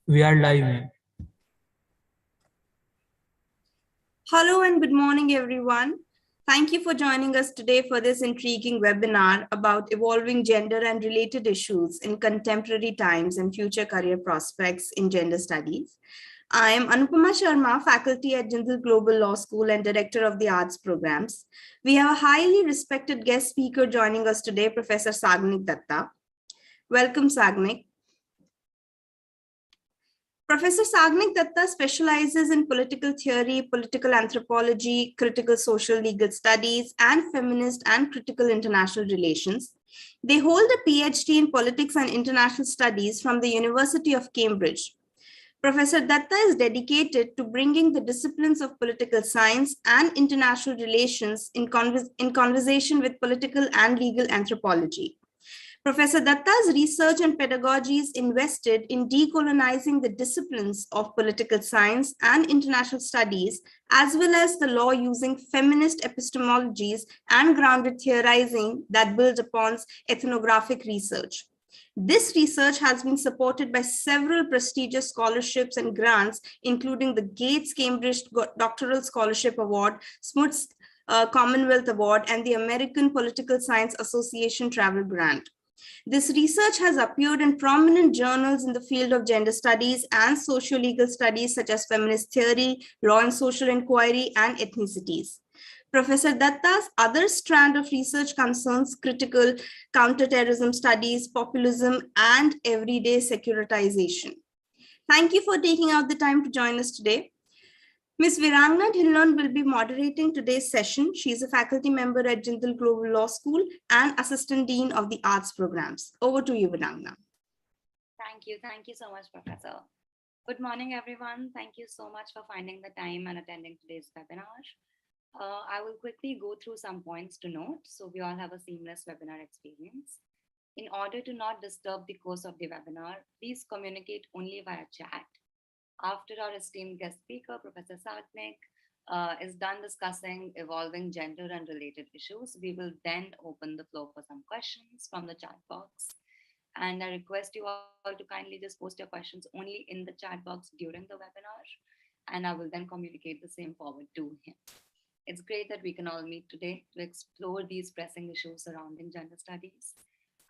We are live, ma'am. Hello and good morning, everyone. Thank you for joining us today for this intriguing webinar about evolving gender and related issues in contemporary times and future career prospects in gender studies. I am Anupama Sharma, faculty at Jindal Global Law School and director of the arts programs. We have a highly respected guest speaker joining us today, Professor Sagnik Datta. Welcome, Sagnik. Professor Sagnik Datta specializes in political theory, political anthropology, critical social legal studies, and feminist and critical international relations. They hold a PhD in politics and international studies from the University of Cambridge. Professor Datta is dedicated to bringing the disciplines of political science and international relations in conversation with political and legal anthropology. Professor Datta's research and pedagogy is invested in decolonizing the disciplines of political science and international studies, as well as the law using feminist epistemologies and grounded theorizing that builds upon ethnographic research. This research has been supported by several prestigious scholarships and grants, including the Gates Cambridge Doctoral Scholarship Award, Smuts Commonwealth Award, and the American Political Science Association Travel Grant. This research has appeared in prominent journals in the field of gender studies and socio-legal studies such as feminist theory, law and social inquiry, and ethnicities. Professor Datta's other strand of research concerns critical counterterrorism studies, populism, and everyday securitization. Thank you for taking out the time to join us today. Ms. Virangna Dhillon will be moderating today's session. She is a faculty member at Jindal Global Law School and Assistant Dean of the Arts Programs. Over to you, Virangna. Thank you. Thank you so much, Professor. Good morning, everyone. Thank you so much for finding the time and attending today's webinar. I will quickly go through some points to note so we all have a seamless webinar experience. In order to not disturb the course of the webinar, please communicate only via chat. After our esteemed guest speaker, Professor Sagnik, is done discussing evolving gender and related issues, we will then open the floor for some questions from the chat box. And I request you all to kindly just post your questions only in the chat box during the webinar, and I will then communicate the same forward to him. It's great that we can all meet today to explore these pressing issues surrounding gender studies.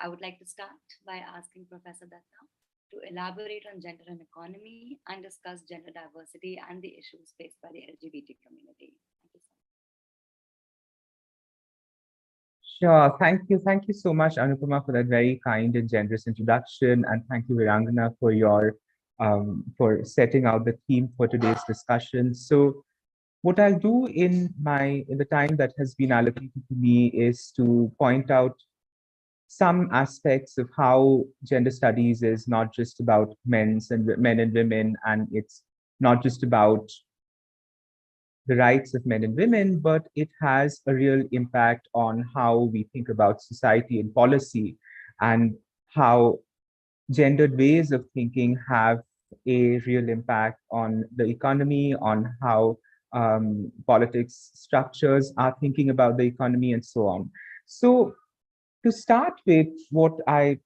I would like to start by asking Professor Datta to elaborate on gender and economy and discuss gender diversity and the issues faced by the LGBT community. Thank you so much. Sure. Thank you so much, Anupama, for that very kind and generous introduction. And thank you, Virangana, for your for setting out the theme for today's discussion. So what I'll do in the time that has been allocated to me is to point out some aspects of how gender studies is not just about men and women, and it's not just about the rights of men and women, but it has a real impact on how we think about society and policy, and how gendered ways of thinking have a real impact on the economy, on how politics structures are thinking about the economy, and so on. So to start with, what I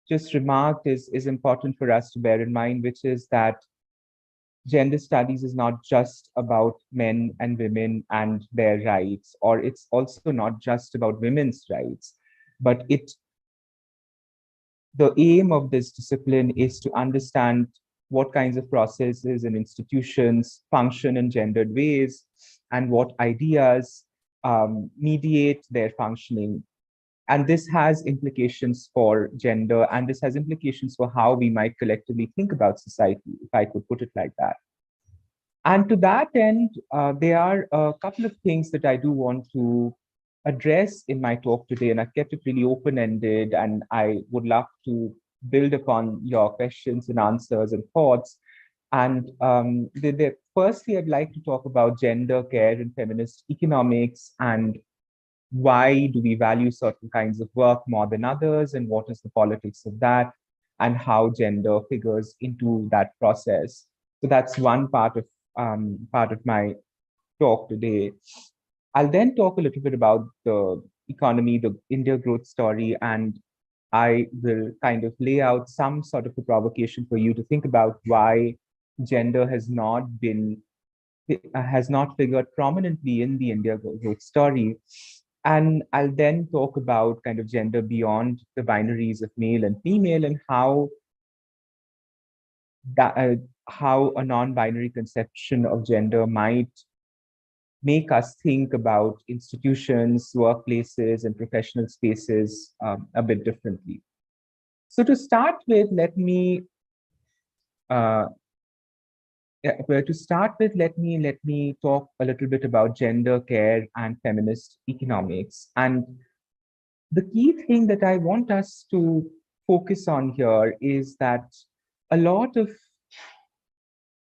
just remarked is important for us to bear in mind, which is that gender studies is not just about men and women and their rights, or it's also not just about women's rights, but the aim of this discipline is to understand what kinds of processes and institutions function in gendered ways, and what ideas mediate their functioning. And this has implications for gender, and this has implications for how we might collectively think about society, if I could put it like that. And to that end, there are a couple of things that I do want to address in my talk today, and I've kept it really open-ended, and I would love to build upon your questions and answers and thoughts. And firstly, I'd like to talk about gender, care, and feminist economics, and why do we value certain kinds of work more than others, and what is the politics of that, and how gender figures into that process. So that's one part of my talk today. I'll then talk a little bit about the economy, the India growth story, and I will kind of lay out some sort of a provocation for you to think about why gender has not figured prominently in the India growth story. And I'll then talk about kind of gender beyond the binaries of male and female, and that, how a non-binary conception of gender might make us think about institutions, workplaces, and professional spaces a bit differently. So to start with, uh, let me talk a little bit about gender care and feminist economics. And the key thing that I want us to focus on here is that a lot of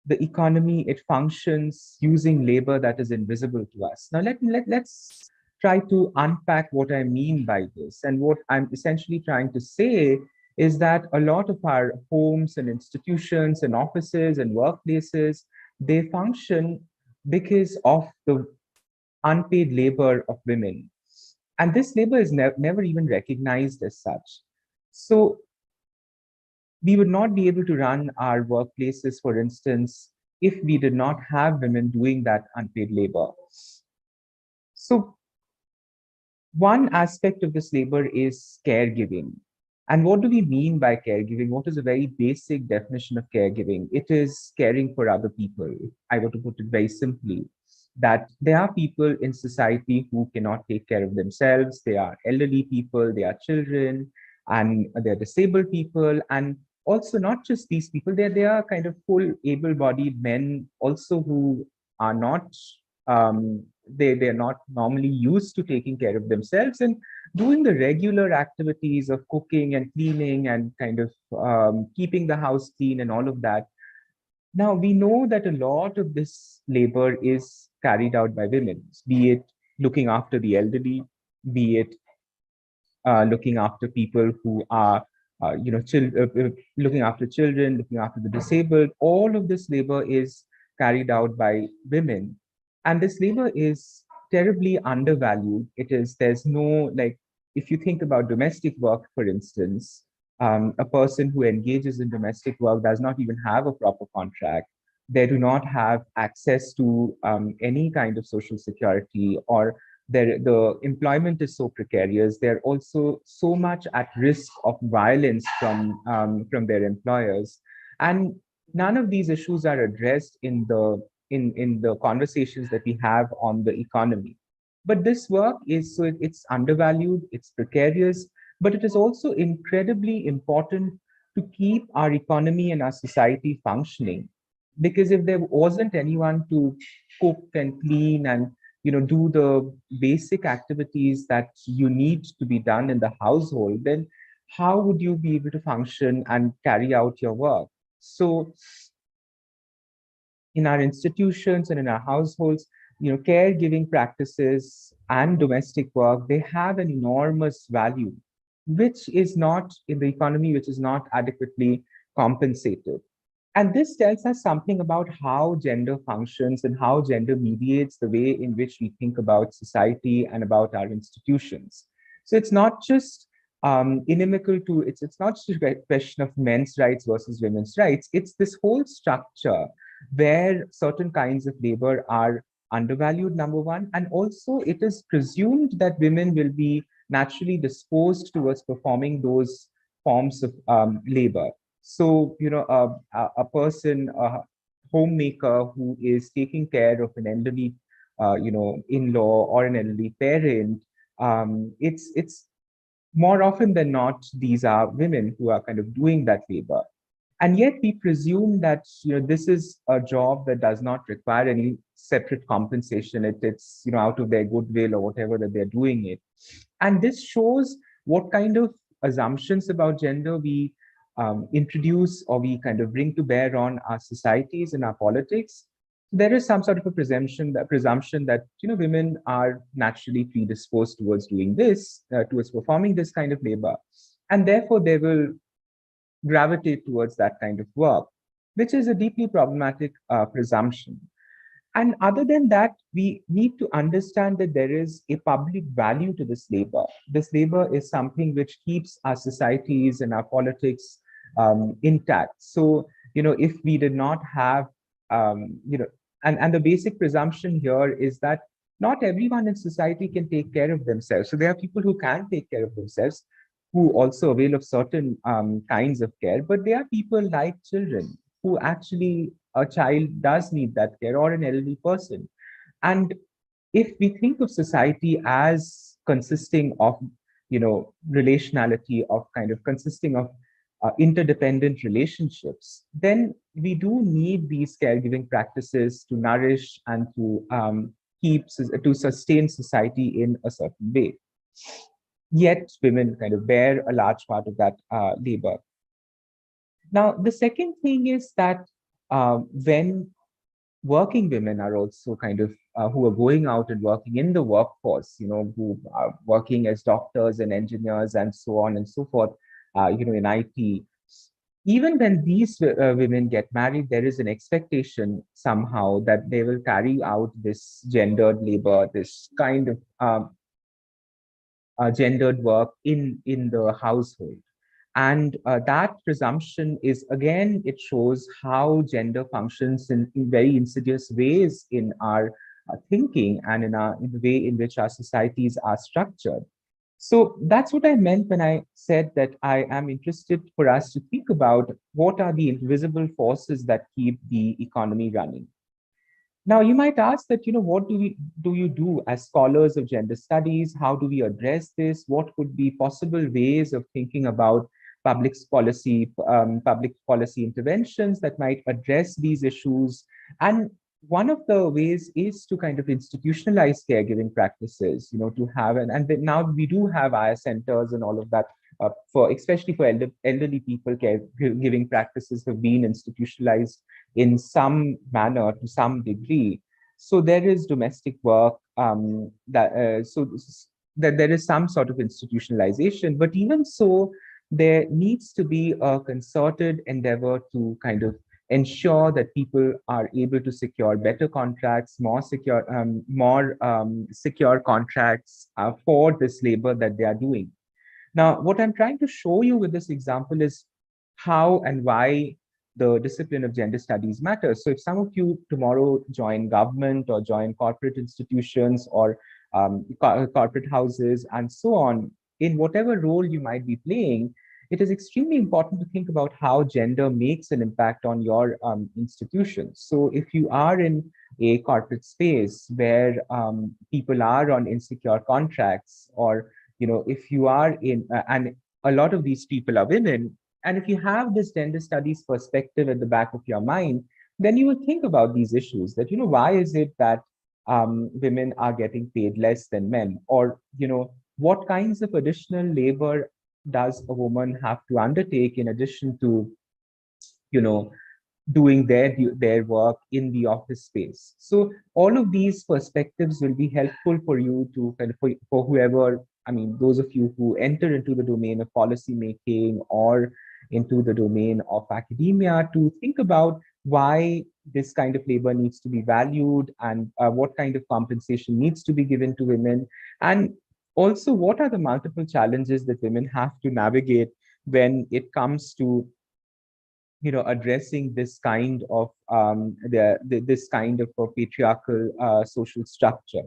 the economy, it functions using labor that is invisible to us. Now let's try to unpack what I mean by this. And what I'm essentially trying to say is that a lot of our homes and institutions and offices and workplaces, they function because of the unpaid labor of women. And this labor is never even recognized as such. So we would not be able to run our workplaces, for instance, if we did not have women doing that unpaid labor. So one aspect of this labor is caregiving. And what do we mean by caregiving? What is a very basic definition of caregiving? It is caring for other people. I want to put it very simply, that there are people in society who cannot take care of themselves. They are elderly people, they are children, and they're disabled people. And also not just these people, they are kind of full able-bodied men also who are not they're not normally used to taking care of themselves and doing the regular activities of cooking and cleaning and kind of keeping the house clean and all of that. Now, we know that a lot of this labor is carried out by women, be it looking after the elderly, be it looking after people who are, looking after children, looking after the disabled. All of this labor is carried out by women. And this labor is terribly undervalued. There's no, like, if you think about domestic work, for instance, a person who engages in domestic work does not even have a proper contract. They do not have access to any kind of social security, or the employment is so precarious. They're also so much at risk of violence from their employers. And none of these issues are addressed in the conversations that we have on the economy. But this work is, so it's undervalued, it's precarious, but it is also incredibly important to keep our economy and our society functioning. Because if there wasn't anyone to cook and clean and do the basic activities that you need to be done in the household, then how would you be able to function and carry out your work? So in our institutions and in our households, caregiving practices and domestic work, they have an enormous value, which is not in the economy, which is not adequately compensated. And this tells us something about how gender functions and how gender mediates the way in which we think about society and about our institutions. So it's not just inimical to, it's not just a question of men's rights versus women's rights. It's this whole structure where certain kinds of labor are undervalued, number one, and also it is presumed that women will be naturally disposed towards performing those forms of labor. So, a person, a homemaker who is taking care of an elderly, in-law or an elderly parent, it's more often than not, these are women who are kind of doing that labor. And yet we presume that this is a job that does not require any separate compensation. It's out of their goodwill or whatever that they're doing it. And this shows what kind of assumptions about gender we introduce or we kind of bring to bear on our societies and our politics. There is some sort of a presumption that women are naturally predisposed towards doing this, towards performing this kind of labor, and therefore they will gravitate towards that kind of work, which is a deeply problematic presumption. And other than that, we need to understand that there is a public value to this labor. This labor is something which keeps our societies and our politics intact. So, if we did not have, and the basic presumption here is that not everyone in society can take care of themselves. So there are people who can take care of themselves, who also avail of certain kinds of care, but there are people like children who actually a child does need that care, or an elderly person. And if we think of society as consisting of, relationality, of kind of consisting of interdependent relationships, then we do need these caregiving practices to nourish and to to sustain society in a certain way. Yet women kind of bear a large part of that labor. Now, the second thing is that when working women are also kind of who are going out and working in the workforce, who are working as doctors and engineers and so on and so forth, in IT. Even when these women get married, there is an expectation somehow that they will carry out this gendered labor, this kind of gendered work in the household. And that presumption is, again, it shows how gender functions in very insidious ways in our thinking and in the way in which our societies are structured. So that's what I meant when I said that I am interested for us to think about what are the invisible forces that keep the economy running. Now, you might ask that, what do you do as scholars of gender studies? How do we address this? What could be possible ways of thinking about public policy interventions that might address these issues? And one of the ways is to kind of institutionalize caregiving practices, to have, and then now we do have IS centers and all of that, for especially for elderly people, caregiving practices have been institutionalized in some manner to some degree. So there is domestic work, that there is some sort of institutionalization, but even so, there needs to be a concerted endeavor to kind of ensure that people are able to secure better contracts, more secure contracts for this labor that they are doing. Now, what I'm trying to show you with this example is how and why the discipline of gender studies matters. So if some of you tomorrow join government or join corporate institutions or corporate houses and so on, in whatever role you might be playing, it is extremely important to think about how gender makes an impact on your institution. So if you are in a corporate space where people are on insecure contracts, or if you are in and a lot of these people are women, and if you have this gender studies perspective at the back of your mind, then you would think about these issues that, why is it that women are getting paid less than men? Or, what kinds of additional labor does a woman have to undertake in addition to, you know, doing their work in the office space? So all of these perspectives will be helpful for you to kind of for whoever, I mean, those of you who enter into the domain of policy making or into the domain of academia, to think about why this kind of labor needs to be valued, and what kind of compensation needs to be given to women, and also what are the multiple challenges that women have to navigate when it comes to addressing this kind of this kind of a patriarchal social structure.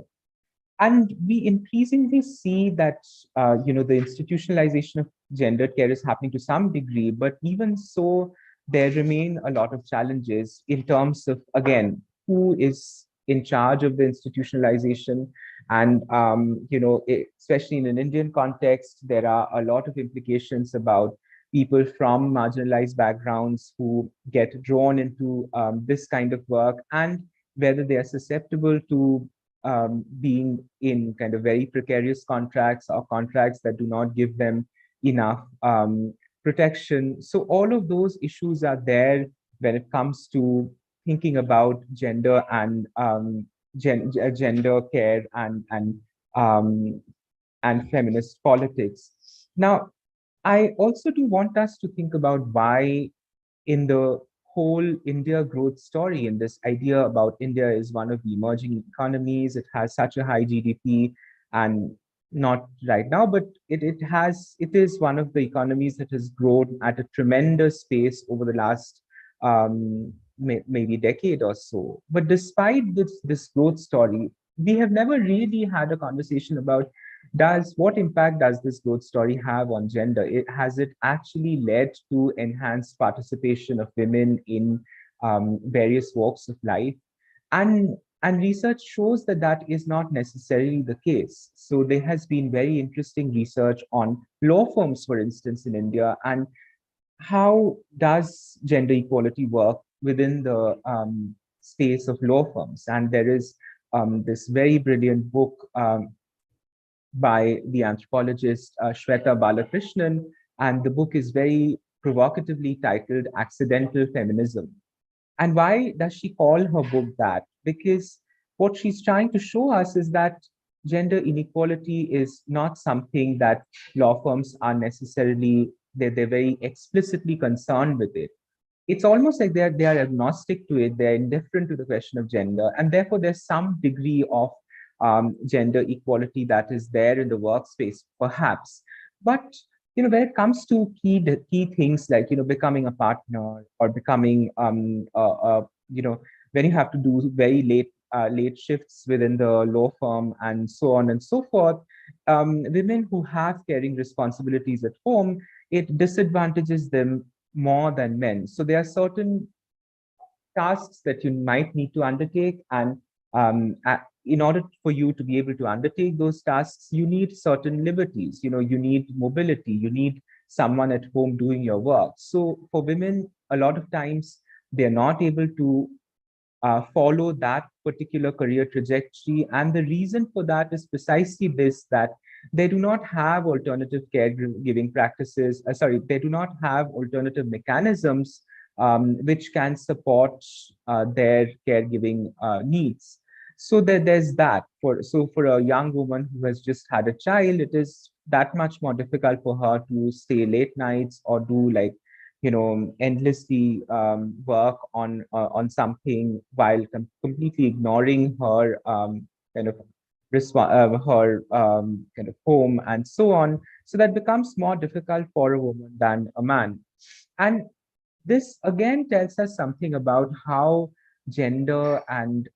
And we increasingly see that the institutionalization of gendered care is happening to some degree, but even so, there remain a lot of challenges in terms of, again, who is in charge of the institutionalization. And especially in an Indian context, there are a lot of implications about people from marginalized backgrounds who get drawn into this kind of work, and whether they are susceptible to being in kind of very precarious contracts or contracts that do not give them enough protection. So all of those issues are there when it comes to thinking about gender and gender care um, and feminist politics. Now, I also do want us to think about why in the whole India growth story and this idea about India is one of the emerging economies. It has such a high GDP, and not right now, but it is one of the economies that has grown at a tremendous pace over the last maybe decade or so. But despite this growth story, we have never really had a conversation about what impact does this growth story have on gender? Has it actually led to enhanced participation of women in various walks of life? And research shows that that is not necessarily the case. So there has been very interesting research on law firms, for instance, in India, and how does gender equality work within the space of law firms? And there is this very brilliant book by the anthropologist Shweta Balakrishnan, and the book is very provocatively titled Accidental Feminism. And why does she call her book that? Because what she's trying to show us is that gender inequality is not something that law firms are necessarily, they're very explicitly concerned with it. It's almost like they are agnostic to it, they're indifferent to the question of gender, and therefore there's some degree of gender equality that is there in the workspace, perhaps. But when it comes to key things like becoming a partner or becoming when you have to do very late shifts within the law firm and so on and so forth, women who have caring responsibilities at home, it disadvantages them more than men. So there are certain tasks that you might need to undertake, and in order for you to be able to undertake those tasks, you need certain liberties. You need mobility, you need someone at home doing your work. So for women, a lot of times they're not able to follow that particular career trajectory. And the reason for that is precisely this, that they do not have alternative caregiving practices, they do not have alternative mechanisms which can support their caregiving needs. So there's that. For a young woman who has just had a child, it is that much more difficult for her to stay late nights or do endlessly work on something while completely ignoring her kind of her kind of home and so on. So that becomes more difficult for a woman than a man. And this again tells us something about how gender and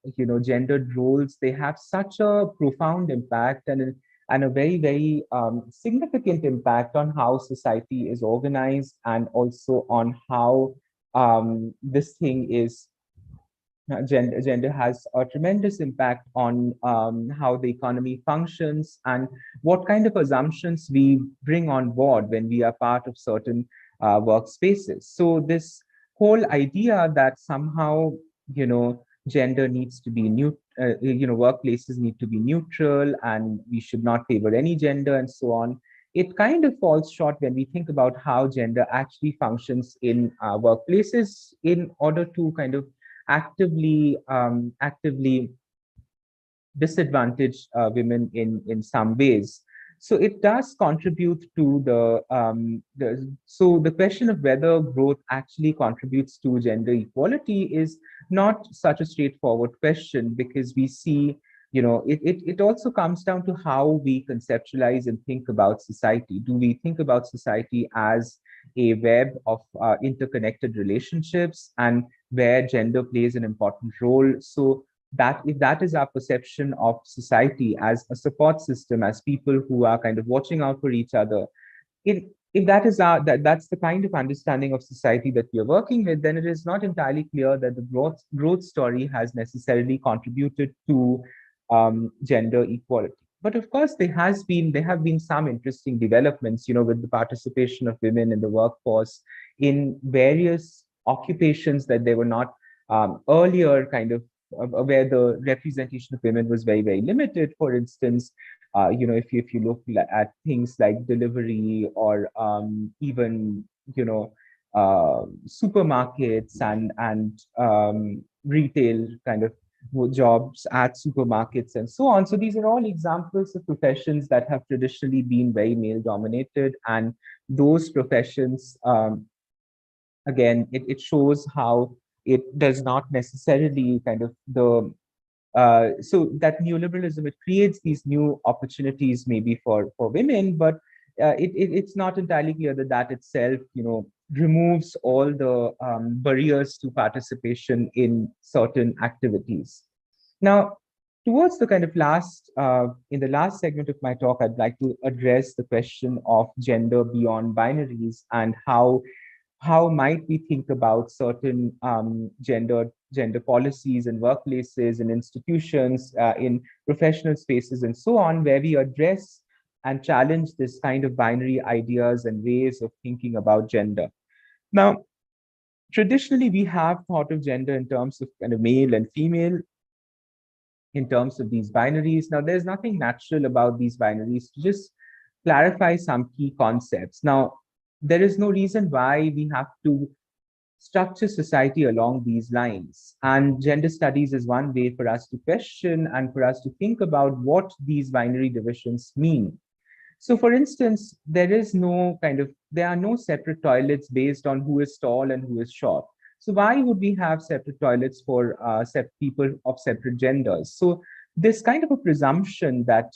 gendered roles, they have such a profound impact and a very, very significant impact on how society is organized, and also on how this thing is gender has a tremendous impact on how the economy functions and what kind of assumptions we bring on board when we are part of certain workspaces. So this whole idea that somehow, gender needs to be workplaces need to be neutral and we should not favor any gender and so on, it kind of falls short when we think about how gender actually functions in workplaces in order to kind of actively disadvantage women in some ways. So it does contribute to so the question of whether growth actually contributes to gender equality is not such a straightforward question, because we see, it also comes down to how we conceptualize and think about society. Do we think about society as a web of interconnected relationships, and where gender plays an important role? So that if that is our perception of society as a support system, as people who are kind of watching out for each other, if that is that's the kind of understanding of society that we are working with, then it is not entirely clear that the growth story has necessarily contributed to gender equality. But of course, there have been some interesting developments, with the participation of women in the workforce in various occupations that they were not earlier kind of where the representation of women was very, very limited. For instance, if you look at things like delivery or even supermarkets and retail kind of jobs at supermarkets and so on. So these are all examples of professions that have traditionally been very male dominated, and those professions again, it shows how it does not necessarily kind of so that neoliberalism, it creates these new opportunities maybe for women, but it's not entirely clear that that itself, removes all the barriers to participation in certain activities. Now, towards the kind of in the last segment of my talk, I'd like to address the question of gender beyond binaries and how might we think about certain gender policies in workplaces and institutions, in professional spaces and so on, where we address and challenge this kind of binary ideas and ways of thinking about gender. Now, traditionally, we have thought of gender in terms of kind of male and female, in terms of these binaries. Now, there's nothing natural about these binaries. To just clarify some key concepts. Now, there is no reason why we have to structure society along these lines. And gender studies is one way for us to question and for us to think about what these binary divisions mean. So for instance, there are no separate toilets based on who is tall and who is short. So why would we have separate toilets for people of separate genders? So this kind of a presumption that,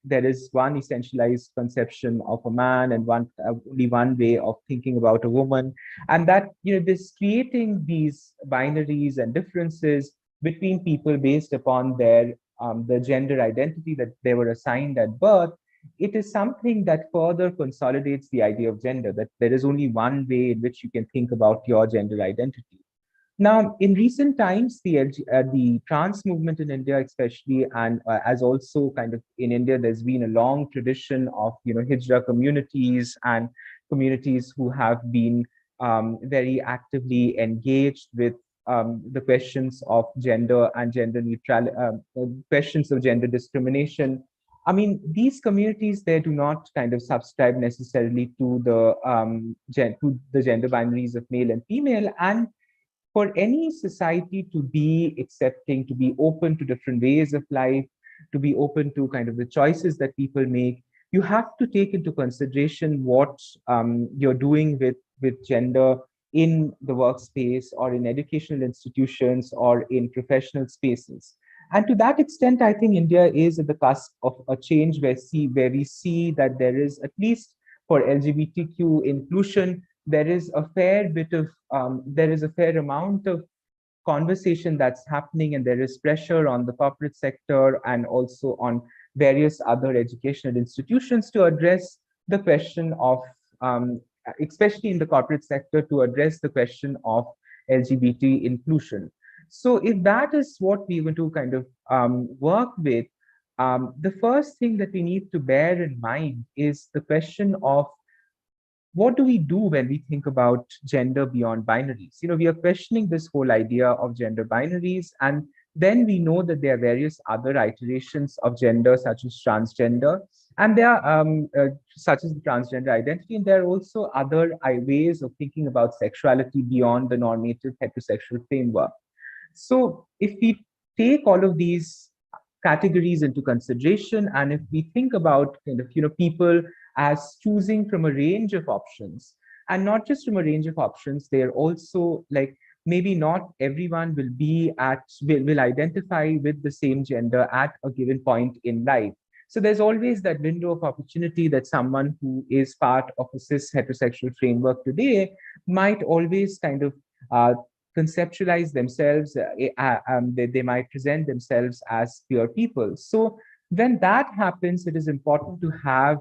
there is one essentialized conception of a man and only one way of thinking about a woman, and that, this creating these binaries and differences between people based upon the gender identity that they were assigned at birth, it is something that further consolidates the idea of gender, that there is only one way in which you can think about your gender identity. Now, in recent times, the trans movement in India, especially, and as also kind of in India, there's been a long tradition of hijra communities and communities who have been very actively engaged with the questions of gender and gender neutral, questions of gender discrimination. I mean, these communities, they do not kind of subscribe necessarily to the gender binaries of male and female, and for any society to be accepting, to be open to different ways of life, to be open to kind of the choices that people make, you have to take into consideration what you're doing with gender in the workspace or in educational institutions or in professional spaces. And to that extent, I think India is at the cusp of a change where we see that there is, at least for LGBTQ inclusion, there is a fair amount of conversation that's happening, and there is pressure on the corporate sector and also on various other educational institutions to address the question of, especially in the corporate sector, to address the question of LGBT inclusion. So if that is what we want to kind of work with, the first thing that we need to bear in mind is the question of what do we do when we think about gender beyond binaries? We are questioning this whole idea of gender binaries, and then we know that there are various other iterations of gender, such as transgender, and there are such as the transgender identity, and there are also other ways of thinking about sexuality beyond the normative heterosexual framework. So if we take all of these categories into consideration, and if we think about kind of people as choosing from a range of options, and not just from a range of options, they're also like, maybe not everyone will identify with the same gender at a given point in life. So there's always that window of opportunity that someone who is part of a cis heterosexual framework today might always kind of conceptualize themselves, they might present themselves as queer people. So when that happens, it is important to have,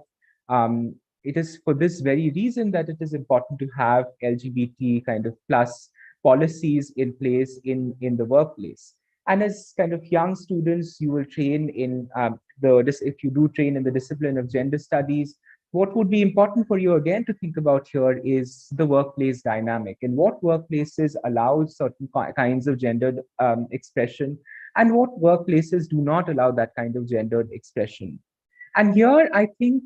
it is for this very reason that it is important to have LGBT kind of plus policies in place in the workplace. And as kind of young students, you will train in if you do train in the discipline of gender studies, what would be important for you again to think about here is the workplace dynamic, and what workplaces allow certain kinds of gendered expression, and what workplaces do not allow that kind of gendered expression. And here, I think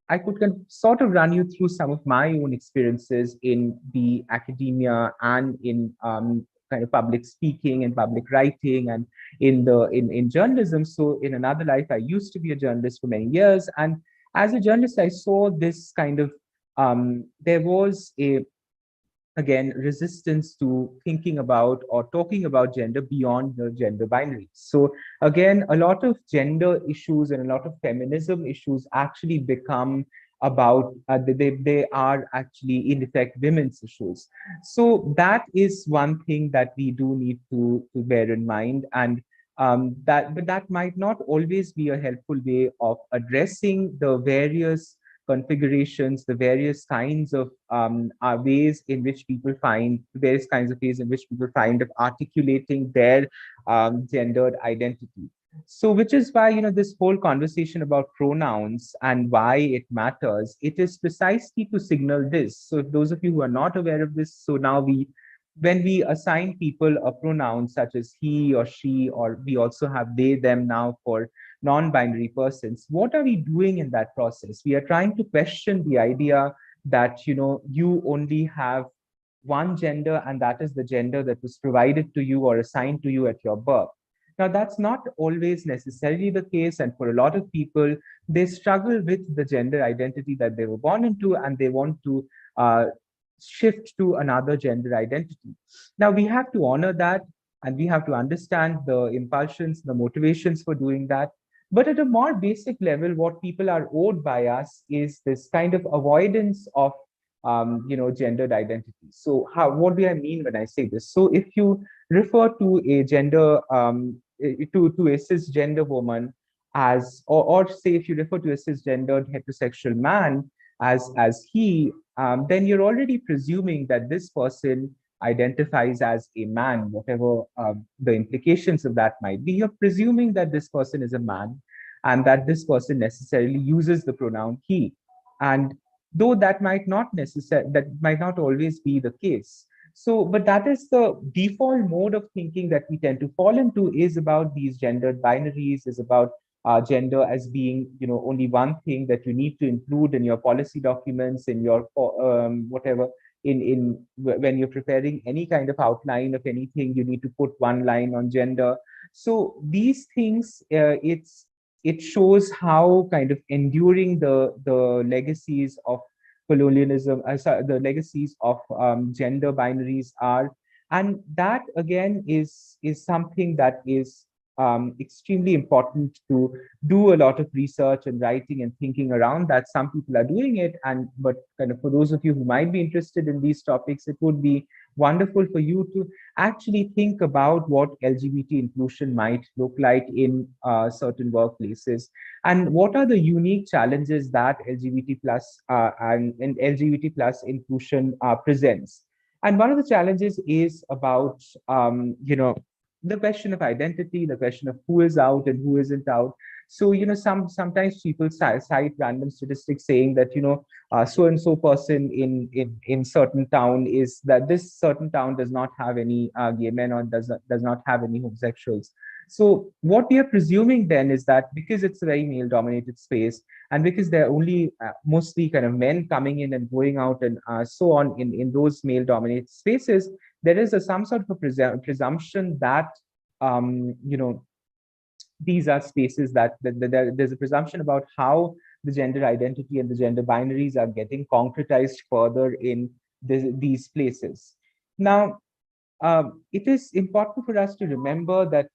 I could sort of run you through some of my own experiences in the academia and in kind of public speaking and public writing and in journalism. So in another life, I used to be a journalist for many years, and as a journalist, I saw this kind of there was again, resistance to thinking about or talking about gender beyond the gender binaries. So again, a lot of gender issues and a lot of feminism issues actually become about they are actually in effect women's issues. So that is one thing that we do need to bear in mind. And but that might not always be a helpful way of addressing the various configurations, the various kinds of ways in which people find various kinds of ways in which people find of articulating their gendered identity. So, which is why, this whole conversation about pronouns and why it matters, it is precisely to signal this. So, if those of you who are not aware of this, so now when we assign people a pronoun such as he or she, or we also have they, them now for non-binary persons, what are we doing in that process? We are trying to question the idea that, you only have one gender and that is the gender that was provided to you or assigned to you at your birth. Now, that's not always necessarily the case. And for a lot of people, they struggle with the gender identity that they were born into and they want to uh, shift to another gender identity. Now, we have to honor that and we have to understand the impulsions, the motivations for doing that. But at a more basic level, what people are owed by us is this kind of avoidance of gendered identity. So what do I mean when I say this? So if you refer to a gender, to a cisgender woman as, or say if you refer to a cisgendered heterosexual man as he, then you're already presuming that this person identifies as a man, whatever the implications of that might be. You're presuming that this person is a man and that this person necessarily uses the pronoun he. And though that might not always be the case. So, but that is the default mode of thinking that we tend to fall into, is about these gendered binaries, is about gender as being, only one thing that you need to include in your policy documents, in your whatever, when you're preparing any kind of outline of anything, you need to put one line on gender. So these things, it shows how kind of enduring the legacies of colonialism, the legacies of gender binaries are. And that again is something that is extremely important to do a lot of research and writing and thinking around that. Some people are doing it, but kind of for those of you who might be interested in these topics, it would be wonderful for you to actually think about what LGBT inclusion might look like in certain workplaces, and what are the unique challenges that LGBT plus and LGBT plus inclusion presents. And one of the challenges is about the question of identity, the question of who is out and who isn't out. So sometimes people cite random statistics saying that so and so person in certain town is that this certain town does not have any gay men or does not have any homosexuals. So what we are presuming then is that because it's a very male dominated space and because there are only mostly kind of men coming in and going out and so on in those male dominated spaces, there is some sort of a presumption that these are spaces that there's a presumption about how the gender identity and the gender binaries are getting concretized further in these places. Now, it is important for us to remember that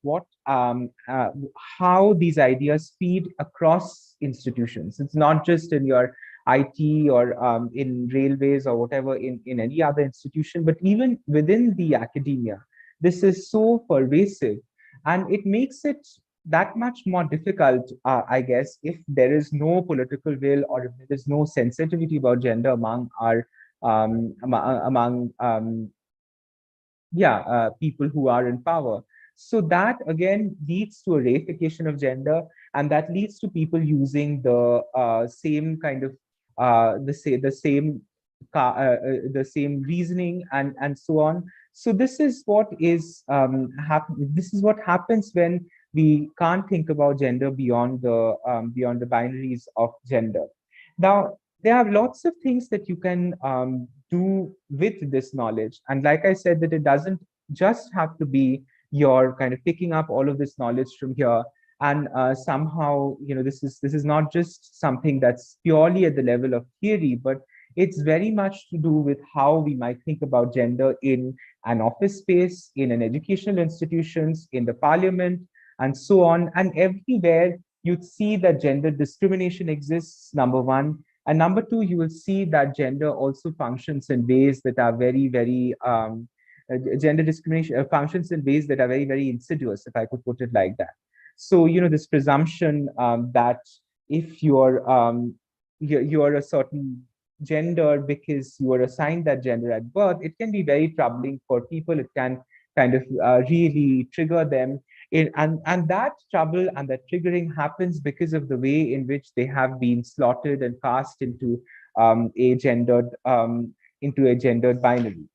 how these ideas feed across institutions. It's not just in your IT or in railways or whatever in any other institution, but even within the academia. This is so pervasive, and it makes it that much more difficult, I guess, if there is no political will or if there is no sensitivity about gender among our among people who are in power. So that again leads to a reification of gender, and that leads to people using the same kind of the same reasoning and so on. So this is what is this is what happens when we can't think about gender beyond the binaries of gender. Now, there are lots of things that you can do with this knowledge. And like I said, that it doesn't just have to be your kind of picking up all of this knowledge from here. And somehow, this is not just something that's purely at the level of theory, but It's very much to do with how we might think about gender in an office space, in an educational institutions, in the parliament, and so on. And everywhere you'd see that gender discrimination exists, number one. And number two, you will see that gender also functions in ways that are gender discrimination functions in ways that are very, very insidious, if I could put it like that. So, this presumption that if you're a certain gender because you are assigned that gender at birth, it can be very troubling for people. It can kind of really trigger them. And that trouble and that triggering happens because of the way in which they have been slotted and cast um, a gendered into a gendered binary.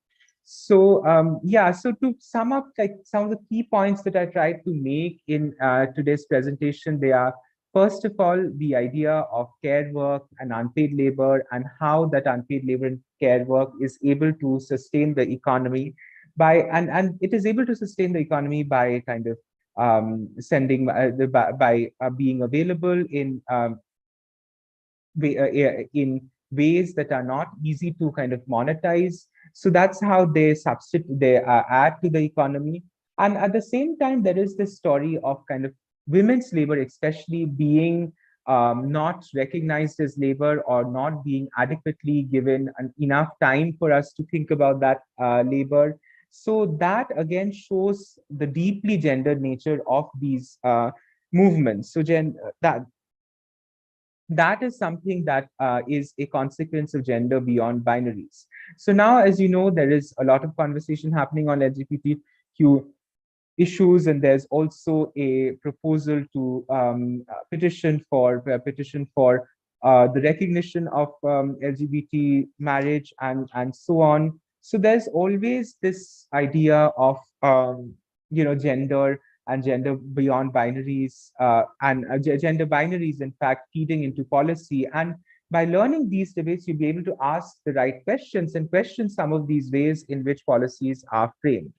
So yeah, so to sum up, like some of the key points that I tried to make in today's presentation, they are first of all the idea of care work and unpaid labor, and how that unpaid labor and care work is able to sustain the economy and it is able to sustain the economy by kind of sending by being available in ways that are not easy to kind of monetize. So that's how they add to the economy. And at the same time, there is this story of kind of women's labor, especially being not recognized as labor, or not being adequately given enough time for us to think about that labor. So that again shows the deeply gendered nature of these movements. So that is something that is a consequence of gender beyond binaries. So now, as you know, there is a lot of conversation happening on LGBTQ issues, and there's also a proposal to petition for the recognition of LGBT marriage and so on. So there's always this idea of gender and gender beyond binaries gender binaries, in fact, feeding into policy. And by learning these debates, you'll be able to ask the right questions and question some of these ways in which policies are framed.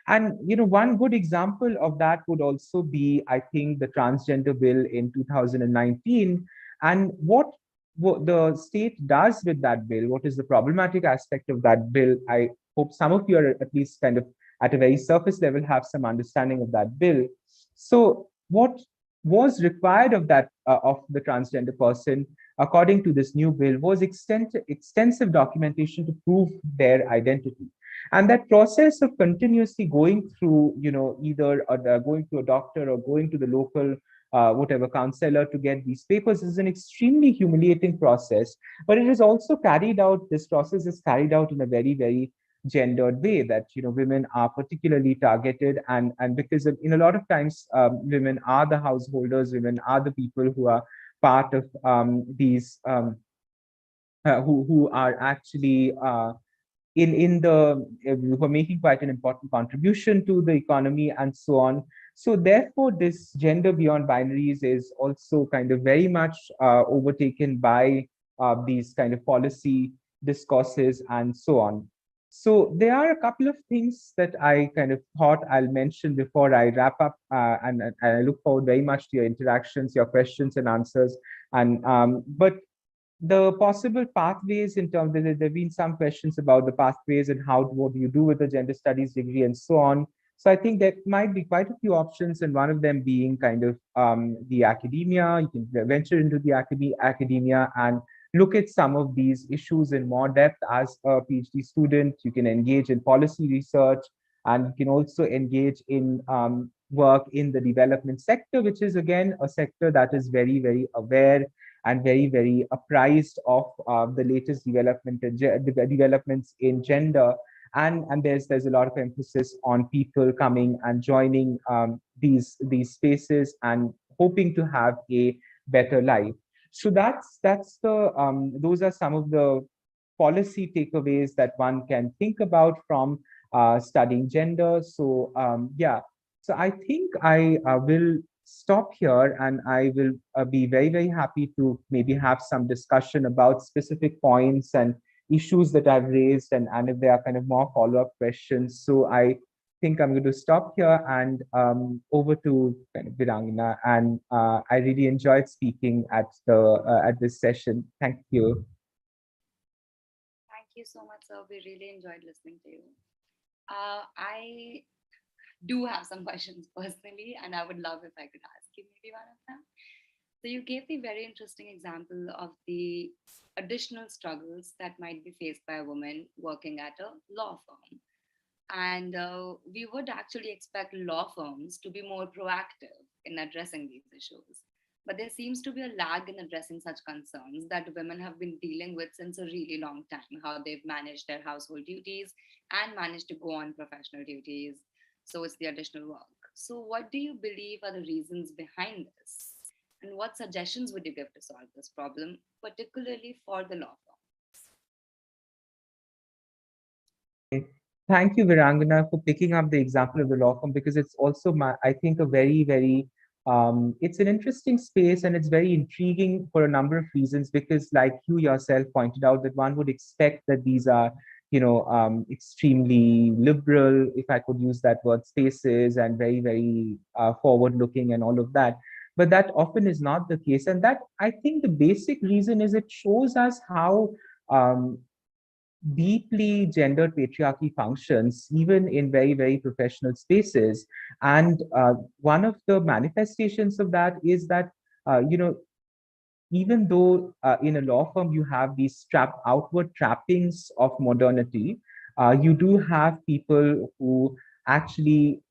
And one good example of that would also be, I think, the transgender bill in 2019. And what the state does with that bill, what is the problematic aspect of that bill. I hope some of you are at least kind of at a very surface level have some understanding of that bill. So what was required of the transgender person, according to this new bill, was extensive documentation to prove their identity. And that process of continuously going through, either going to a doctor or going to the local whatever counselor to get these papers is an extremely humiliating process. But it is also carried out, this process is carried out in a very, very gendered way, that women are particularly targeted, and because in a lot of times women are the householders, women are the people who are part of these who are actually in the who are making quite an important contribution to the economy and so on. So therefore, this gender beyond binaries is also kind of very much overtaken by these kind of policy discourses and so on. So there are a couple of things that I kind of thought I'll mention before I wrap up, and I look forward very much to your interactions, your questions and answers. And but the possible pathways in terms of, there have been some questions about the pathways and what do you do with a gender studies degree and so on. So I think there might be quite a few options, and one of them being kind of the academia. You can venture into the academia and look at some of these issues in more depth as a PhD student. You can engage in policy research, and you can also engage in work in the development sector, which is again a sector that is very, very aware and very, very apprised of the latest developments in gender. And there's a lot of emphasis on people coming and joining these spaces and hoping to have a better life. So that's the those are some of the policy takeaways that one can think about from studying gender. So yeah, so I think I will stop here, and I will be very, very happy to maybe have some discussion about specific points and issues that I've raised, and if there are kind of more follow-up questions. So I think I'm going to stop here and over to kind of Virangana. And I really enjoyed speaking at this session. Thank you. Thank you so much, sir. We really enjoyed listening to you. I do have some questions personally, and I would love if I could ask you maybe one of them. So you gave the very interesting example of the additional struggles that might be faced by a woman working at a law firm. And we would actually expect law firms to be more proactive in addressing these issues. But there seems to be a lag in addressing such concerns that women have been dealing with since a really long time, how they've managed their household duties and managed to go on professional duties. So it's the additional work. So, what do you believe are the reasons behind this? And what suggestions would you give to solve this problem, particularly for the law firm? Thank you, Virangana, for picking up the example of the law firm, because it's also, I think, a very, very, it's an interesting space, and it's very intriguing for a number of reasons, because like you yourself pointed out, that one would expect that these are, extremely liberal, if I could use that word, spaces, and very, very forward looking and all of that. But that often is not the case. And that, I think, the basic reason is it shows us how um, deeply gendered patriarchy functions, even in very, very professional spaces. And one of the manifestations of that is that, even though in a law firm you have these outward trappings of modernity, you do have people who actually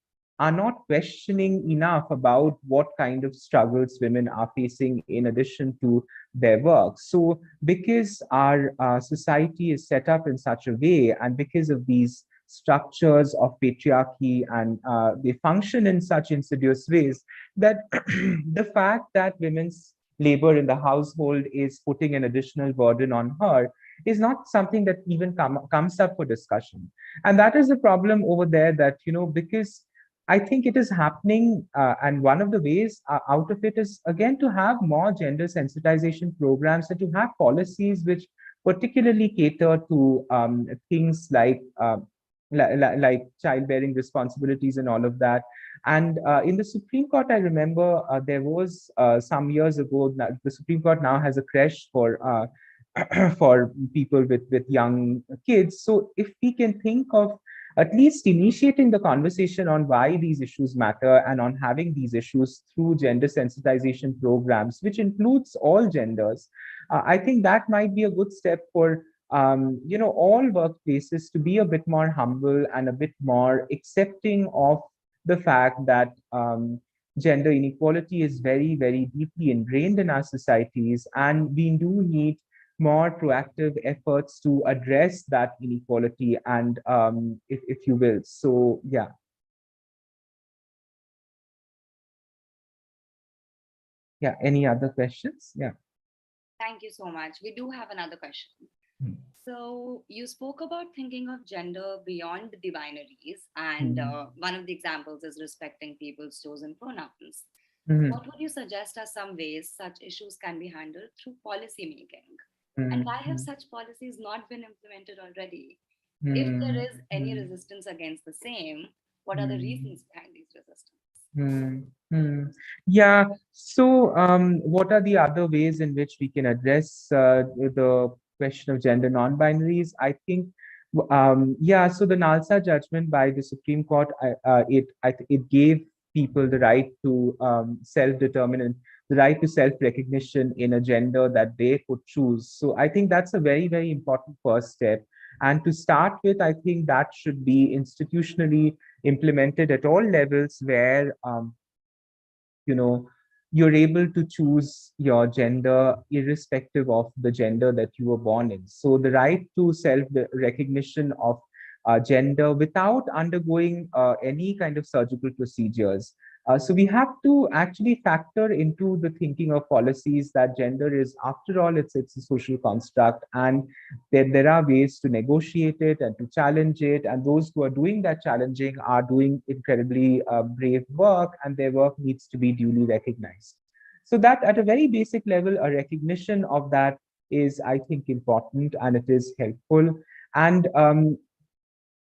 are not questioning enough about what kind of struggles women are facing in addition to their work. So, because our society is set up in such a way, and because of these structures of patriarchy, and they function in such insidious ways, that the fact that women's labor in the household is putting an additional burden on her is not something that even comes up for discussion. And that is the problem over there, that, because I think it is happening, and one of the ways out of it is, again, to have more gender sensitization programs, and to have policies which particularly cater to things like childbearing responsibilities and all of that. And in the Supreme Court, I remember there was some years ago, the Supreme Court now has a creche for for people with young kids. So if we can think of at least initiating the conversation on why these issues matter, and on having these issues through gender sensitization programs, which includes all genders, I think that might be a good step for all workplaces to be a bit more humble and a bit more accepting of the fact that gender inequality is very, very deeply ingrained in our societies, and we do need more proactive efforts to address that inequality, and if you will. So, yeah. Yeah, any other questions? Yeah. Thank you so much. We do have another question. So you spoke about thinking of gender beyond the binaries, and one of the examples is respecting people's chosen pronouns. What would you suggest are some ways such issues can be handled through policy making? And why have such policies not been implemented already? If there is any resistance against the same, what are the reasons behind these resistance? Yeah. So, what are the other ways in which we can address the question of gender non-binaries? I think, yeah. So the Nalsa judgment by the Supreme Court, it gave people the right to self-determine, the right to self-recognition in a gender that they could choose. So I think that's a very, very important first step. And to start with, I think that should be institutionally implemented at all levels, where you know you're able to choose your gender irrespective of the gender that you were born in. So the right to self recognition of gender without undergoing any kind of surgical procedures. So we have to actually factor into the thinking of policies that gender is, after all, it's a social construct, and there are ways to negotiate it and to challenge it. And those who are doing that challenging are doing incredibly brave work, and their work needs to be duly recognized. So that at a very basic level, a recognition of that is, I think, important, and it is helpful. And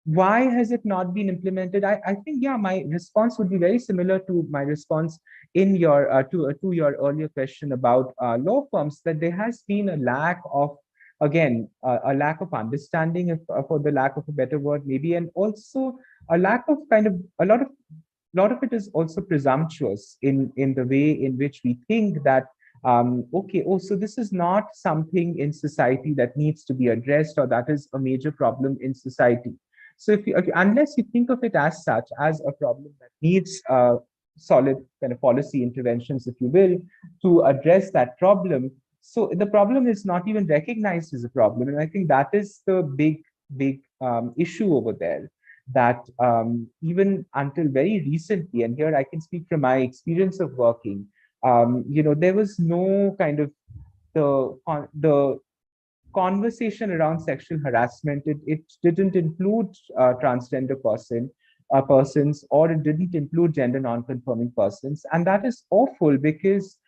why has it not been implemented? I think, yeah, my response would be very similar to my response in your to your earlier question about law firms, that there has been a lack of again, a lack of understanding, if, for the lack of a better word, maybe, and also a lack of kind of a lot of it is also presumptuous in the way in which we think that okay, oh, so this is not something in society that needs to be addressed, or that is a major problem in society. So if unless you think of it as such, as a problem that needs solid kind of policy interventions, if you will, to address that problem, so the problem is not even recognized as a problem. And I think that is the big issue over there, that even until very recently, and here I can speak from my experience of working, there was no kind of the conversation around sexual harassment. It didn't include transgender persons, or it didn't include gender non-conforming persons. And that is awful, because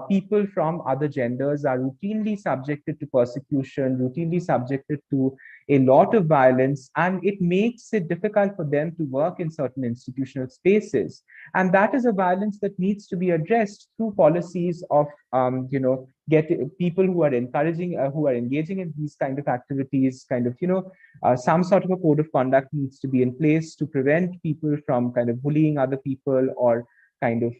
people from other genders are routinely subjected to persecution, routinely subjected to a lot of violence, and it makes it difficult for them to work in certain institutional spaces. And that is a violence that needs to be addressed through policies of, get people who are encouraging, who are engaging in these kind of activities, kind of, some sort of a code of conduct needs to be in place to prevent people from kind of bullying other people, or kind of,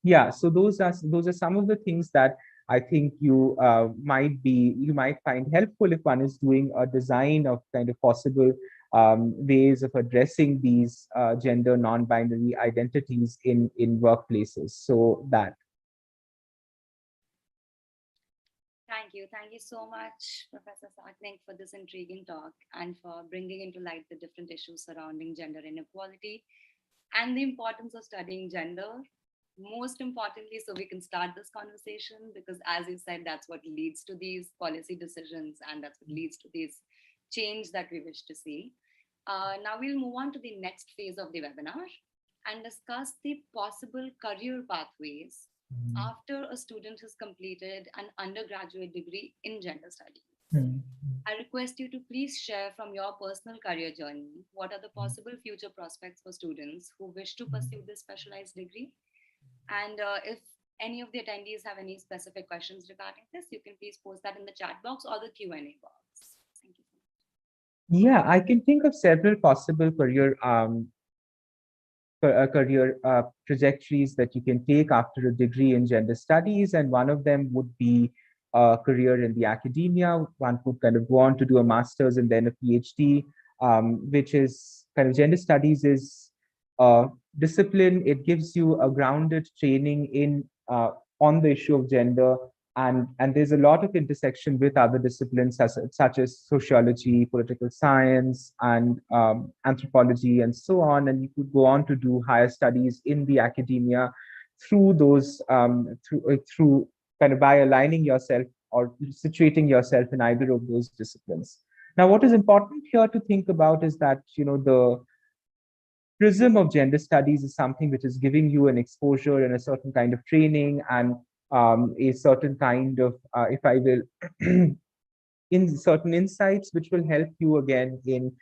yeah. So those are some of the things that I think you might find helpful if one is doing a design of kind of possible ways of addressing these gender non-binary identities in workplaces. So that. Thank you so much, Professor Saknik, for this intriguing talk and for bringing into light the different issues surrounding gender inequality and the importance of studying gender. Most importantly, so we can start this conversation, because as you said, that's what leads to these policy decisions, and that's what leads to this change that we wish to see. Now we'll move on to the next phase of the webinar and discuss the possible career pathways after a student has completed an undergraduate degree in gender studies. I request you to please share from your personal career journey, what are the possible future prospects for students who wish to pursue this specialized degree? And if any of the attendees have any specific questions regarding this, you can please post that in the chat box or the Q&A box. Thank you so much. Yeah, I can think of several possible career trajectories that you can take after a degree in gender studies, and one of them would be a career in the academia. One could kind of go on to do a master's and then a PhD, which is kind of, gender studies is a discipline. It gives you a grounded training in on the issue of gender, and there's a lot of intersection with other disciplines such as sociology, political science, and anthropology, and so on. And you could go on to do higher studies in the academia through those through kind of by aligning yourself or situating yourself in either of those disciplines. Now, what is important here to think about is that the prism of gender studies is something which is giving you an exposure and a certain kind of training, and a certain kind of, if I will, in certain insights, which will help you again in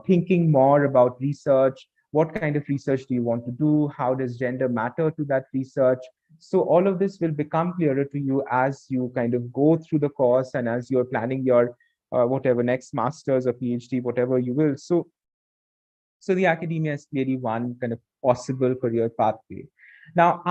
thinking more about research. What kind of research do you want to do? How does gender matter to that research? So all of this will become clearer to you as you kind of go through the course, and as you're planning your whatever next master's or PhD, whatever you will. So the academia is clearly one kind of possible career pathway. Now,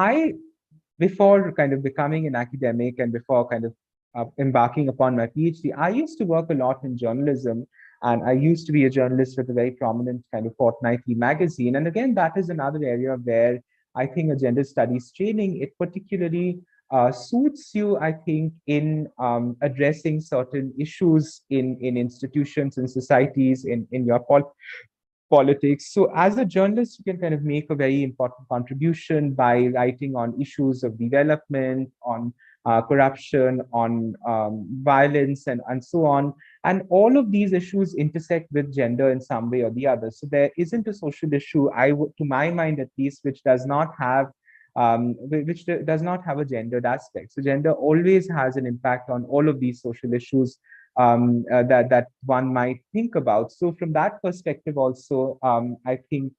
before kind of becoming an academic and before kind of embarking upon my PhD, I used to work a lot in journalism, and I used to be a journalist with a very prominent kind of fortnightly magazine. And again, that is another area where I think a gender studies training, it particularly suits you, I think, in addressing certain issues in institutions, in societies, in your politics. So as a journalist, you can kind of make a very important contribution by writing on issues of development, on corruption, on violence, and so on. And all of these issues intersect with gender in some way or the other. So there isn't a social issue, to my mind at least, which does not have does not have a gendered aspect. So gender always has an impact on all of these social issues that one might think about. So from that perspective, also, I think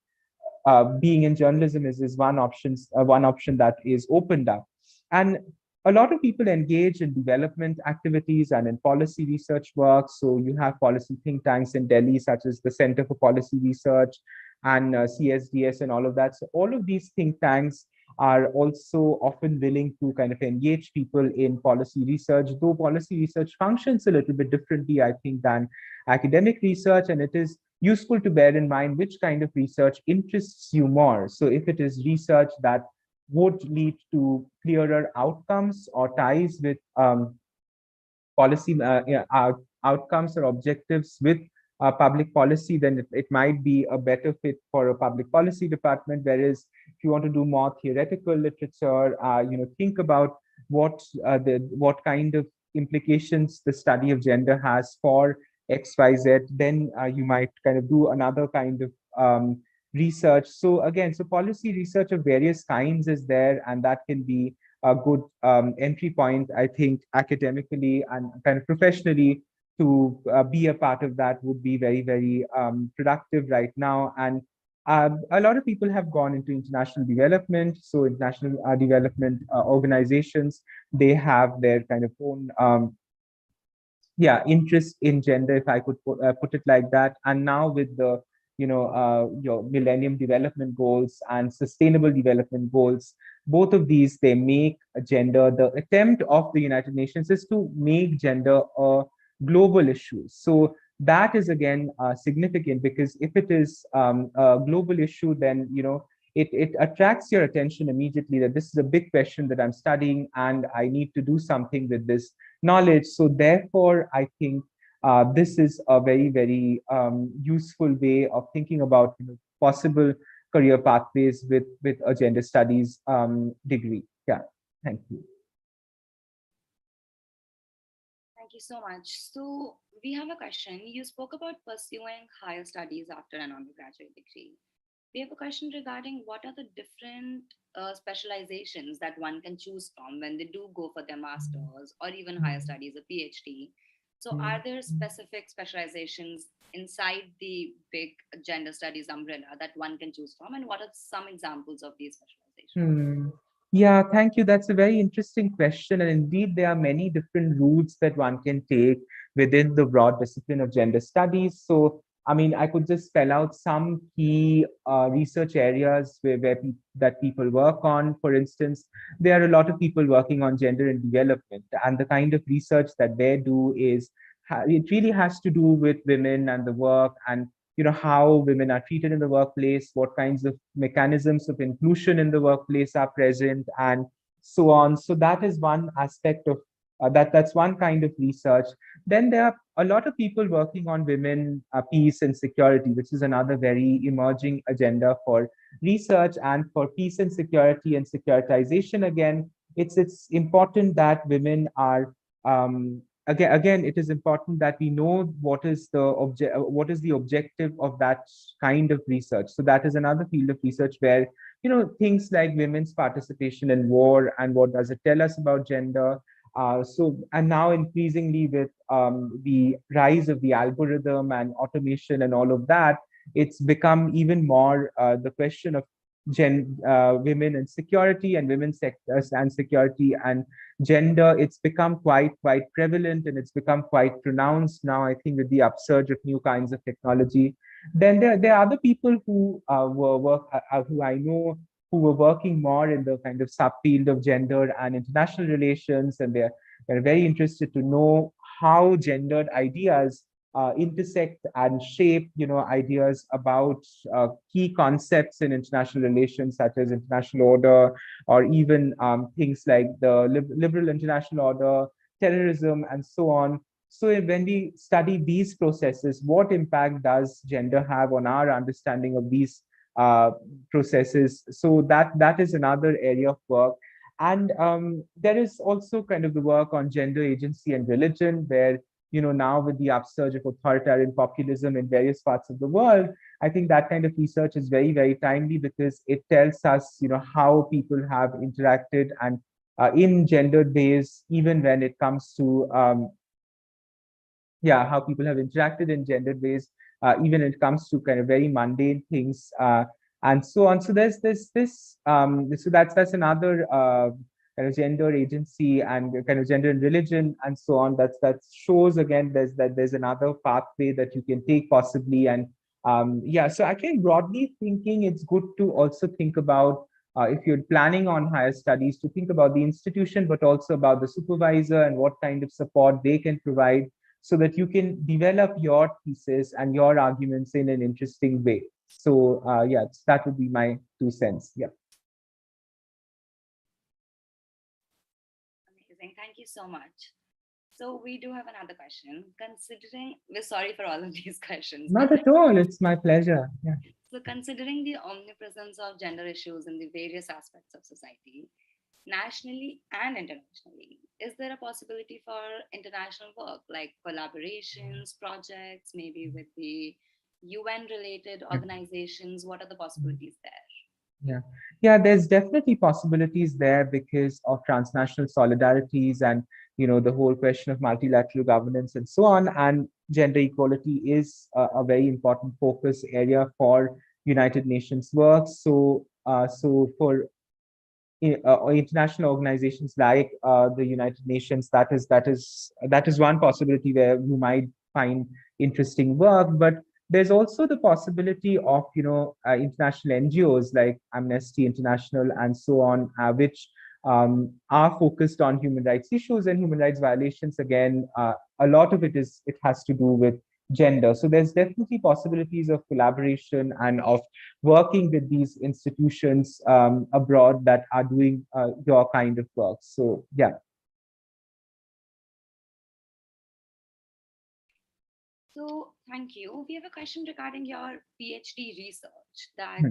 being in journalism is one option that is opened up. And a lot of people engage in development activities and in policy research work. So you have policy think tanks in Delhi, such as the Center for Policy Research and CSDS and all of that. So all of these think tanks are also often willing to kind of engage people in policy research, though policy research functions a little bit differently, I think, than academic research. And it is useful to bear in mind which kind of research interests you more. So if it is research that would lead to clearer outcomes or ties with policy outcomes or objectives with public policy, then it might be a better fit for a public policy department. Whereas if you want to do more theoretical literature, think about what kind of implications the study of gender has for XYZ, then you might kind of do another kind of research. So again, so policy research of various kinds is there, and that can be a good entry point, I think, academically and kind of professionally. To be a part of that would be very, very productive right now. And a lot of people have gone into international development. So international development organizations, they have their kind of own interest in gender, if I could put it like that. And now with the your Millennium Development Goals and Sustainable Development Goals, both of these, they make gender, the attempt of the United Nations is to make gender a global issue. So that is again significant, because if it is a global issue, then it attracts your attention immediately, that this is a big question that I'm studying and I need to do something with this knowledge. So therefore, I think this is a very, very useful way of thinking about possible career pathways with a gender studies degree. Yeah, thank you. Thank you so much. So we have a question. You spoke about pursuing higher studies after an undergraduate degree. We have a question regarding what are the different specializations that one can choose from when they do go for their master's or even higher studies, a PhD. So are there specific specializations inside the big gender studies umbrella that one can choose from? And what are some examples of these specializations? Yeah, thank you. That's a very interesting question. And indeed, there are many different routes that one can take within the broad discipline of gender studies. So, I mean, I could just spell out some key research areas that people work on. For instance, there are a lot of people working on gender and development, and the kind of research that they do is it really has to do with women and the work, and how women are treated in the workplace, what kinds of mechanisms of inclusion in the workplace are present, and so on. So that is one aspect of that's one kind of research. Then there are a lot of people working on women, peace and security, which is another very emerging agenda for research. And for peace and security and securitization, again, it's important that women are again, it is important that we know what is the objective of that kind of research. So that is another field of research where things like women's participation in war and what does it tell us about gender. And now increasingly with the rise of the algorithm and automation and all of that, it's become even more the question of women and security, and women's sectors and security and gender. It's become quite prevalent, and it's become quite pronounced now, I think, with the upsurge of new kinds of technology. Then there are other people who who I know, who were working more in the kind of subfield of gender and international relations, and they're very interested to know how gendered ideas intersect and shape, ideas about key concepts in international relations, such as international order, or even things like the liberal international order, terrorism, and so on. So when we study these processes, what impact does gender have on our understanding of these processes? So that is another area of work. And there is also kind of the work on gender agency and religion, where now with the upsurge of authoritarian populism in various parts of the world, I think that kind of research is very, very timely, because it tells us, how people have interacted and in gendered ways, even when it comes to how people have interacted in gendered ways, even when it comes to kind of very mundane things, and so on. So there's this so that's another kind of gender agency and kind of gender and religion and so on. That shows again there's another pathway that you can take possibly. And yeah, so I think broadly thinking, it's good to also think about if you're planning on higher studies, to think about the institution, but also about the supervisor and what kind of support they can provide so that you can develop your thesis and your arguments in an interesting way. So yeah, that would be my 2 cents. Yeah. Amazing. Thank you so much. So we do have another question. Considering, we're sorry for all of these questions, Not but at all. It's my pleasure. Yeah. so considering the omnipresence of gender issues in the various aspects of society, nationally and internationally, is there a possibility for international work like collaborations, projects, maybe with the UN related organizations? What are the possibilities there? Yeah, yeah, there's definitely possibilities there because of transnational solidarities and the whole question of multilateral governance and so on. And gender equality is a very important focus area for United Nations work. So for international organizations like the United Nations, that is one possibility where you might find interesting work. But there's also the possibility of international NGOs like Amnesty International and so on, which are focused on human rights issues and human rights violations. Again, a lot of it has to do with gender. So there's definitely possibilities of collaboration and of working with these institutions abroad that are doing your kind of work. So yeah. So, thank you. We have a question regarding your PhD research that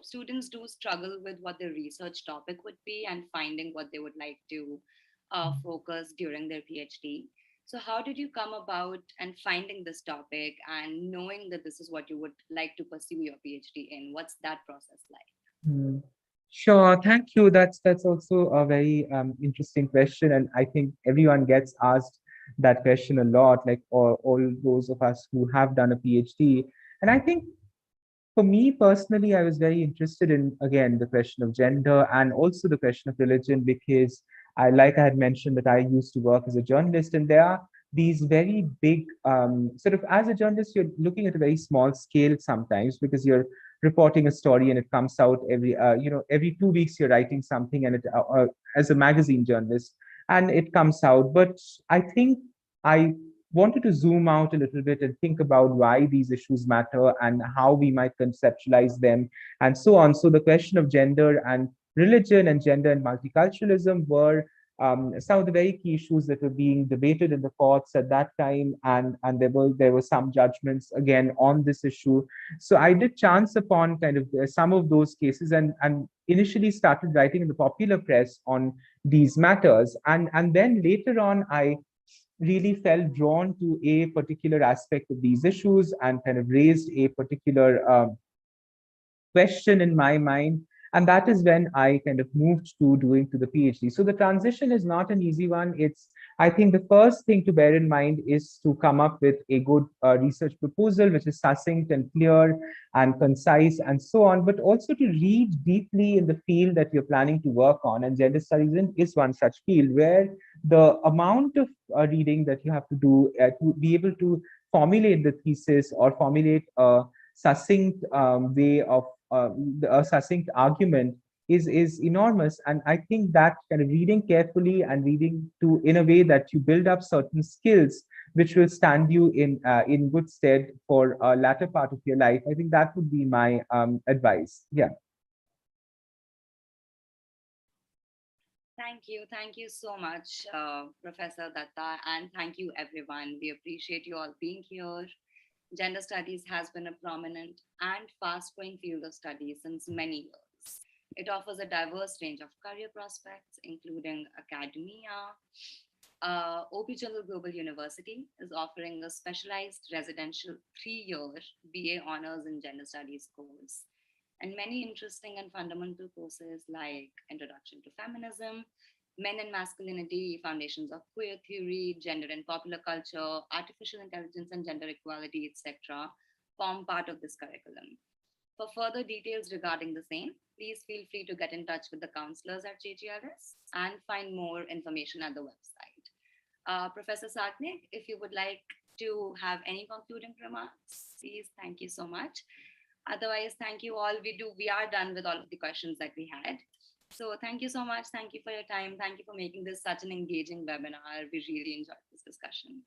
students do struggle with what their research topic would be and finding what they would like to focus during their PhD. So, how did you come about and finding this topic and knowing that this is what you would like to pursue your PhD in? What's that process like? Hmm. Sure, thank you. That's also a very interesting question, and I think everyone gets asked that question a lot. Like all those of us who have done a PhD, and I think for me personally, I was very interested in, again, the question of gender and also the question of religion because like I had mentioned, that I used to work as a journalist, and there are these very big, sort of, as a journalist, you're looking at a very small scale sometimes because you're reporting a story and it comes out every 2 weeks you're writing something and as a magazine journalist and it comes out. But I think I wanted to zoom out a little bit and think about why these issues matter and how we might conceptualize them and so on. So the question of gender and religion and gender and multiculturalism were some of the very key issues that were being debated in the courts at that time, and there were some judgments again on this issue. So I did chance upon kind of some of those cases and initially started writing in the popular press on these matters, and then later on I really felt drawn to a particular aspect of these issues and kind of raised a particular question in my mind. And that is when I kind of moved to doing to the PhD. So the transition is not an easy one. I think the first thing to bear in mind is to come up with a good research proposal, which is succinct and clear and concise and so on, but also to read deeply in the field that you're planning to work on. And gender studies is one such field where the amount of reading that you have to be able to formulate the thesis or formulate a succinct way of a succinct argument is enormous. And I think that kind of reading carefully and reading to in a way that you build up certain skills which will stand you in good stead for a latter part of your life. I think that would be my advice. Yeah. Thank you. Thank you so much, Professor Datta, and thank you, everyone. We appreciate you all being here. Gender studies has been a prominent and fast growing field of study since many years. It offers a diverse range of career prospects, including academia. OP Jindal Global University is offering a specialized residential 3-year BA Honors in Gender Studies course, and many interesting and fundamental courses like Introduction to Feminism, Men and Masculinity, Foundations of Queer Theory, Gender and Popular Culture, Artificial Intelligence and Gender Equality, etc., form part of this curriculum. For further details regarding the same, please feel free to get in touch with the counselors at JGRS and find more information at the website. Professor Saknik, if you would like to have any concluding remarks, please. Thank you so much. Otherwise, thank you all. We are done with all of the questions that we had. So thank you so much. Thank you for your time. Thank you for making this such an engaging webinar. We really enjoyed this discussion.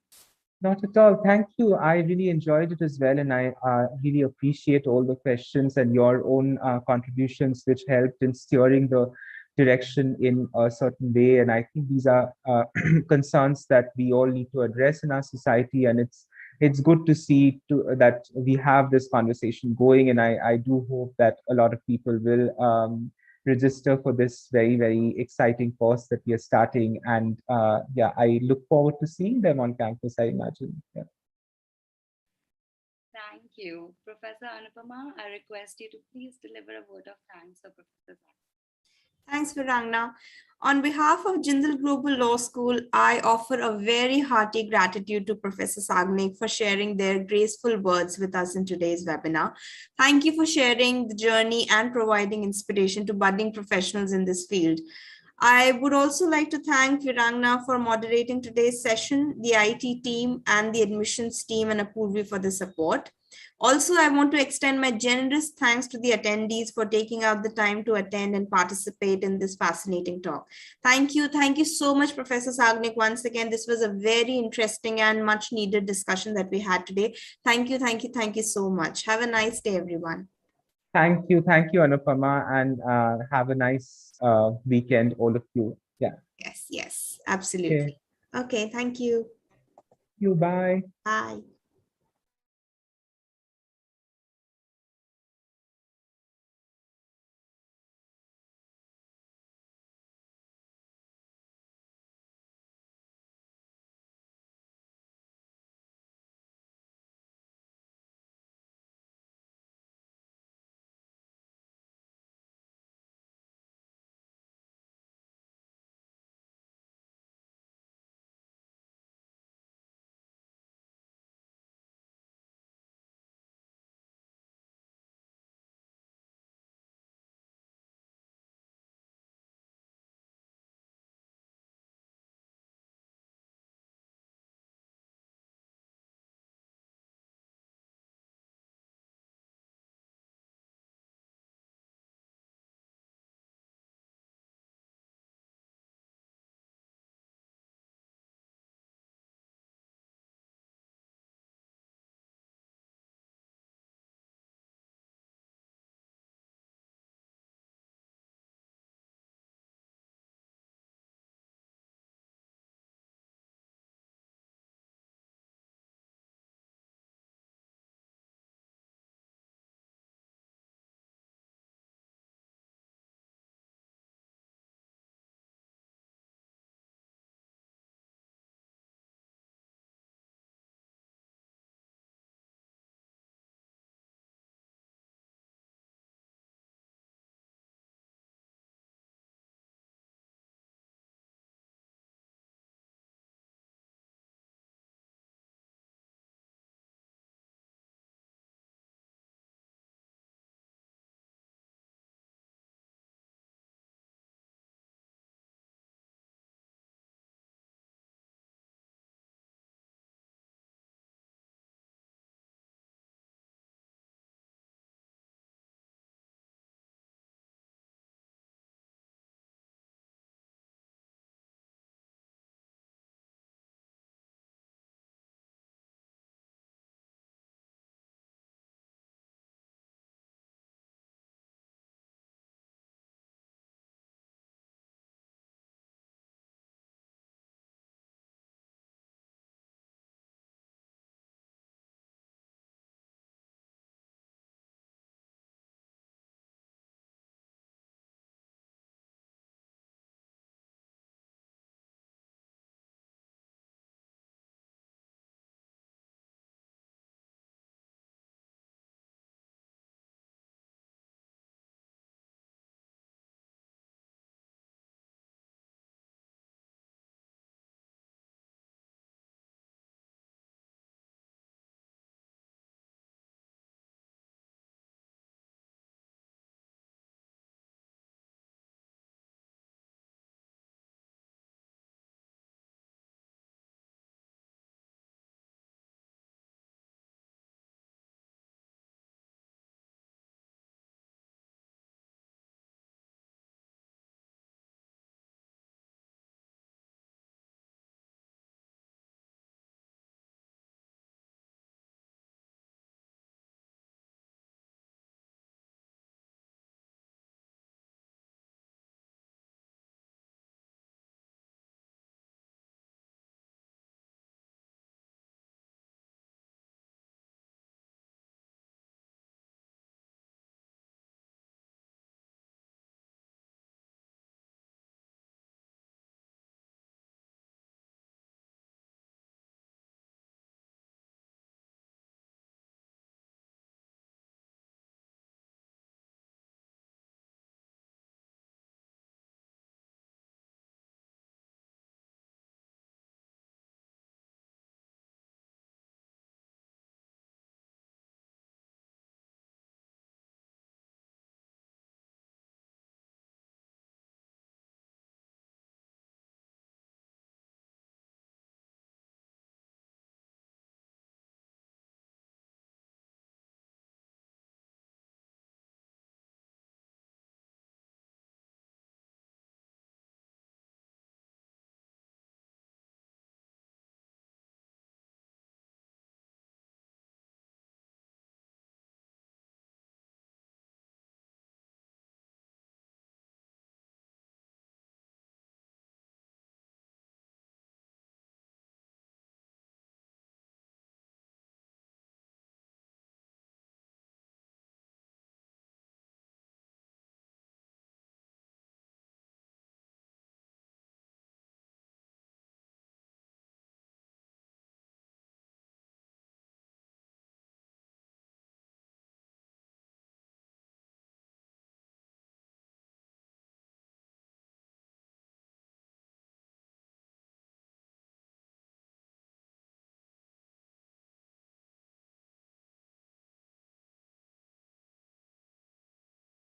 Not at all. Thank you. I really enjoyed it as well. And I really appreciate all the questions and your own contributions, which helped in steering the direction in a certain way. And I think these are concerns that we all need to address in our society. And it's good to see that we have this conversation going. And I do hope that a lot of people will register for this very, very exciting course that we are starting. And yeah, I look forward to seeing them on campus, I imagine. Yeah. Thank you. Professor Anupama, I request you to please deliver a word of thanks for Professor Saknik. Thanks, Virangna. On behalf of Jindal Global Law School, I offer a very hearty gratitude to Professor Sagnik for sharing their graceful words with us in today's webinar. Thank you for sharing the journey and providing inspiration to budding professionals in this field. I would also like to thank Virangna for moderating today's session, the IT team and the admissions team, and Apurvi for the support. Also, I want to extend my generous thanks to the attendees for taking out the time to attend and participate in this fascinating talk. Thank you. Thank you so much, Professor Sagnik. Once again, this was a very interesting and much needed discussion that we had today. Thank you. Thank you. Thank you so much. Have a nice day, everyone. Thank you, Anupama, and have a nice weekend, all of you. Yeah. Yes, absolutely. Okay, thank you. You, bye. Bye.